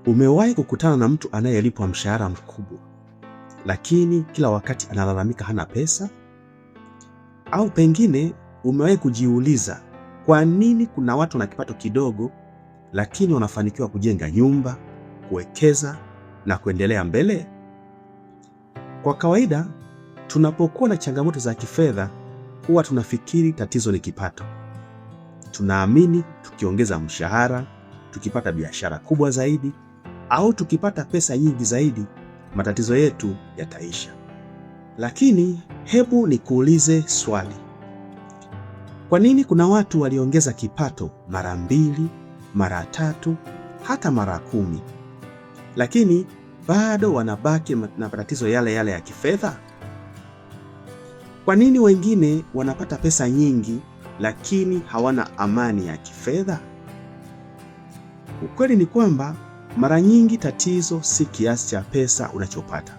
Umewahi kukutana na mtu anayelipwa mshahara mkubwa, lakini kila wakati analalamika hana pesa? Au pengine umewahi kujiuliza kwa nini kuna watu na kipato kidogo, lakini wanafanikiwa kujenga nyumba, kuwekeza na kuendelea mbele? Kwa kawaida, tunapokuwa na changamoto za kifedha, huwa tunafikiri tatizo ni kipato. Tunaamini tukiongeza mshahara, tukipata biashara kubwa zaidi, au tukipata pesa nyingi zaidi, matatizo yetu yataisha. Lakini hebu nikuulize swali. Kwa nini kuna watu waliongeza kipato mara 2, mara 3, hata mara 10, lakini bado wanabaki na matatizo yale yale ya kifedha? Kwa nini wengine wanapata pesa nyingi lakini hawana amani ya kifedha? Ukweli ni kwamba mara nyingi tatizo si kiasi cha pesa unachopata.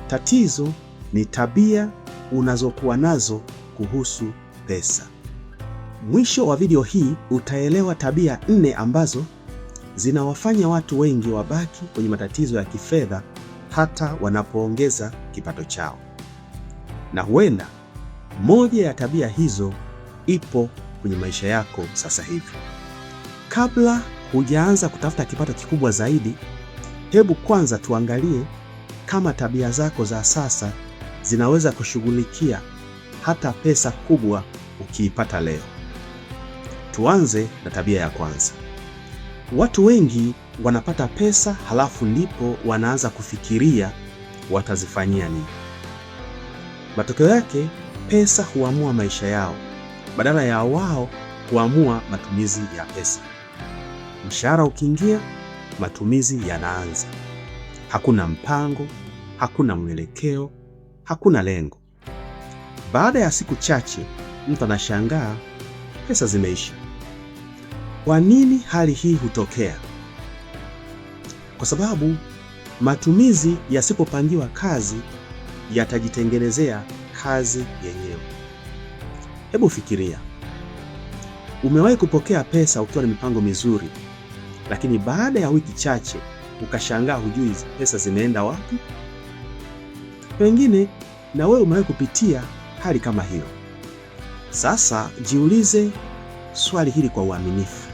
Tatizo ni tabia unazokuwa nazo kuhusu pesa. Mwisho wa video hii utaelewa tabia 4 ambazo zinawafanya watu wengi wabaki kwenye matatizo ya kifedha hata wanapoongeza kipato chao. Na huenda moja ya tabia hizo ipo kwenye maisha yako sasa hivi. Kabla hujaanza kutafuta kipato kikubwa zaidi, hebu kwanza tuangalie kama tabia zako za sasa zinaweza kushughulikia hata pesa kubwa ukiipata leo. Tuanze na tabia ya kwanza. Watu wengi wanapata pesa halafu ndipo wanaanza kufikiria watazifanyia nini. Matokeo yake, pesa huamua maisha yao badala ya wao kuamua matumizi ya pesa. Mshahara ukiingia, matumizi yanaanza. Hakuna mpango, hakuna mwelekeo, hakuna lengo. Baada ya siku chache, mtu anashangaa pesa zimeisha. Kwa nini hali hii hutokea? Kwa sababu matumizi yasipopangiwa kazi yatajitengenezea kazi yenyewe. Hebu fikiria. Umewahi kupokea pesa ukiwa na mipango mizuri, lakini baada ya wiki chache ukashangaa hujui pesa zimeenda wapi? Pengine na wewe umewahi kupitia hali kama hiyo. Sasa jiulize swali hili kwa uaminifu.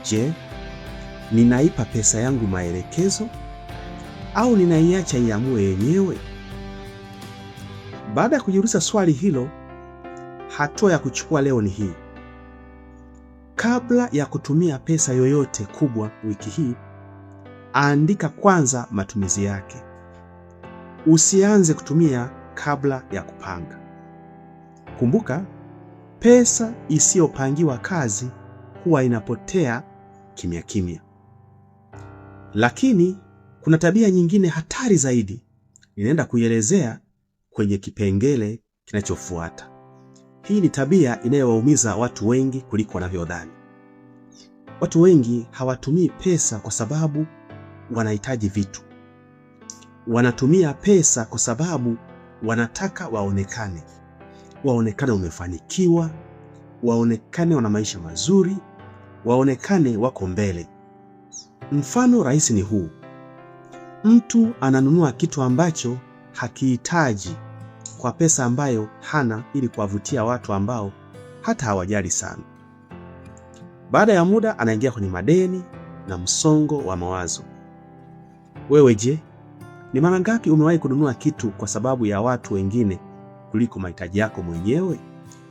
Je, ninaipa pesa yangu maelekezo au ninaiacha iamue yenyewe? Baada ya kujiuliza swali hilo, hatua ya kuchukua leo ni hii. Kabla ya kutumia pesa yoyote kubwa wiki hii, andika kwanza matumizi yake. Usianze kutumia kabla ya kupanga. Kumbuka, pesa isiyopangiwa kazi huwa inapotea kimya kimya. Lakini kuna tabia nyingine hatari zaidi. Ninaenda kuielezea kwenye kipengele kinachofuata. Hii ni tabia inayowaumiza watu wengi kuliko wanavyodhani. Watu wengi hawatumii pesa kwa sababu wanahitaji vitu. Wanatumia pesa kwa sababu wanataka waonekane. Waonekane wamefanikiwa, waonekane wana maisha mazuri, waonekane wako mbele. Mfano rahisi ni huu. Mtu ananunua kitu ambacho hakihitaji kwa pesa ambayo hana ili kuwavutia watu ambao hata hawajali sana. Baada ya muda anaingia kwenye madeni na msongo wa mawazo. Wewe je, ni mara ngapi umewahi kununua kitu kwa sababu ya watu wengine kuliko mahitaji yako mwenyewe?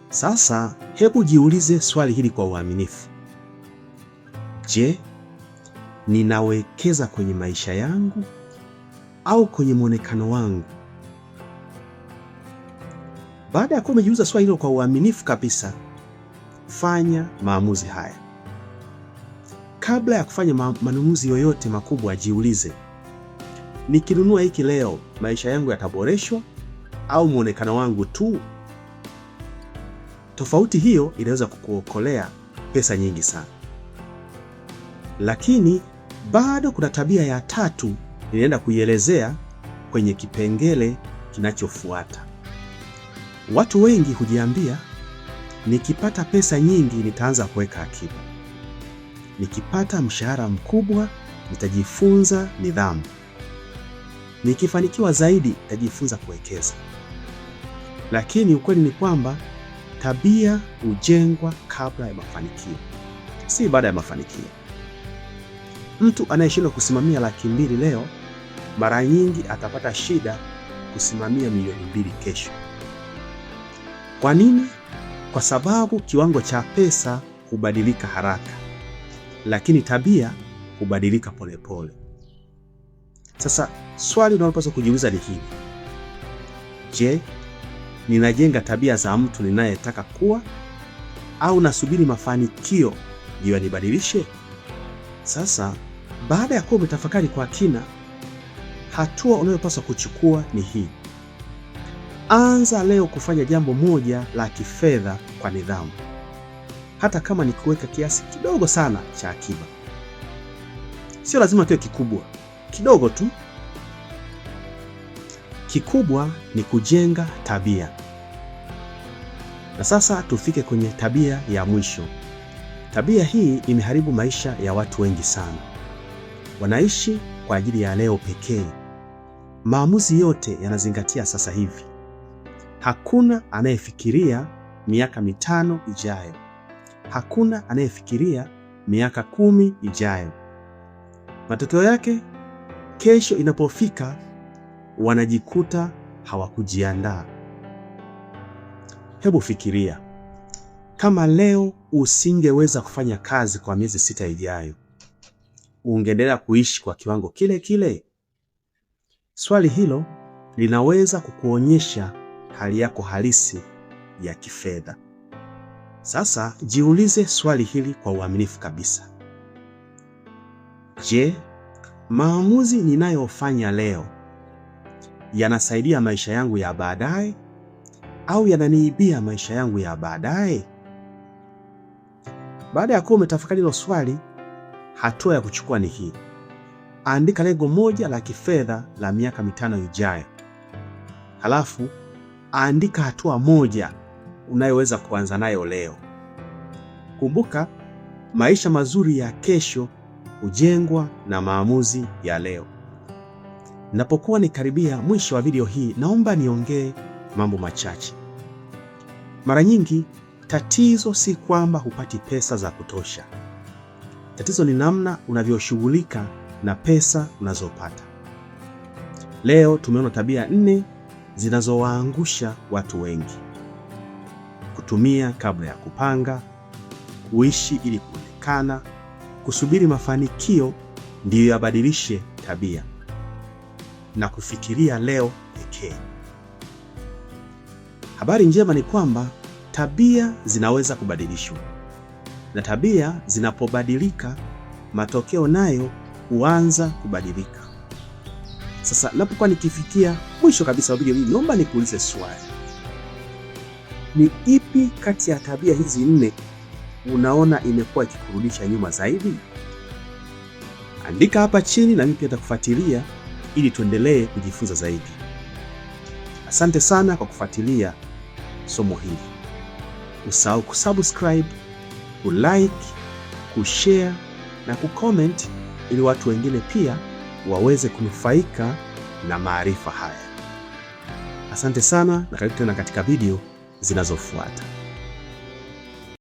Sasa hebu jiulize swali hili kwa uaminifu. Je, ninawekeza kwenye maisha yangu au kwenye muonekano wangu? Baada ya kuwa umejiuliza swali hilo kwa uaminifu kabisa, fanya maamuzi haya. Kabla ya kufanya manunuzi yoyote makubwa, jiulize, nikinunua hiki leo, maisha yangu yataboreshwa au muonekano wangu tu? Tofauti hiyo inaweza kukuokolea pesa nyingi sana. Lakini bado kuna tabia ya 3 ninaenda kuielezea kwenye kipengele kinachofuata. Watu wengi hujiambia, nikipata pesa nyingi nitaanza kuweka akiba. nikipata mshahara mkubwa nitajifunza nidhamu. Nikifanikiwa zaidi nitajifunza kuwekeza. Lakini ukweli ni kwamba tabia hujengwa kabla ya mafanikio, si baada ya mafanikio. Mtu anayeshindwa kusimamia $200,000 leo, mara nyingi atapata shida kusimamia $2,000,000 kesho. Kwa nini? Kwa sababu kiwango cha pesa hubadilika haraka, lakini tabia hubadilika polepole. Sasa swali unalopaswa kujiuliza ni hili: je, ninajenga tabia za mtu ninayetaka kuwa, au nasubiri mafanikio ndio yanibadilishe? Sasa baada ya kuwa umetafakari kwa kina, hatua unayopaswa kuchukua ni hii: anza leo kufanya jambo moja la kifedha kwa nidhamu, hata kama ni kuweka kiasi kidogo sana cha akiba. Sio lazima kiwe kikubwa, kidogo tu. Kikubwa ni kujenga tabia. Na sasa tufike kwenye tabia ya mwisho. Tabia hii imeharibu maisha ya watu wengi sana. Wanaishi kwa ajili ya leo pekee. Maamuzi yote yanazingatia sasa hivi. Hakuna anayefikiria miaka 5 ijayo. Hakuna anayefikiria miaka 10 ijayo. Matokeo yake, kesho inapofika wanajikuta hawakujiandaa. Hebu fikiria, kama leo usingeweza kufanya kazi kwa miezi 6 ijayo, ungeendelea kuishi kwa kiwango kile kile? Swali hilo linaweza kukuonyesha hali yako halisi ya kifedha. Sasa jiulize swali hili kwa uaminifu kabisa. Je, maamuzi ninayofanya leo yanasaidia maisha yangu ya baadaye au yananiibia maisha yangu ya baadaye? Baada ya kuwa umetafakari hilo swali, hatua ya kuchukua ni hii: andika lengo moja la kifedha la miaka 5 ijayo. Halafu andika hatua moja unayoweza kuanza nayo leo. Kumbuka, maisha mazuri ya kesho hujengwa na maamuzi ya leo. Ninapokuwa nikaribia mwisho wa video hii, naomba niongee mambo machache. Mara nyingi tatizo si kwamba hupati pesa za kutosha. Tatizo ni namna unavyoshughulika na pesa unazopata. Leo tumeona tabia 4 zinazowaangusha watu wengi: kutumia kabla ya kupanga, kuishi ili kuonekana, kusubiri mafanikio ndiyo yabadilishe tabia, na kufikiria leo pekee. Habari njema ni kwamba tabia zinaweza kubadilishwa, na tabia zinapobadilika, matokeo nayo huanza kubadilika. Sasa napokuwa nikifikia mwisho kabisa wa video hii, naomba nikuulize swali: ni ipi kati ya tabia hizi 4 unaona imekuwa ikikurudisha nyuma zaidi? Andika hapa chini na mimi pia nitakufuatilia ili tuendelee kujifunza zaidi. Asante sana kwa kufuatilia somo hili. Usahau kusubscribe, kulike, kushare na kucomment ili watu wengine pia waweze kunufaika na maarifa haya. Asante sana na karibu tena katika video zinazofuata.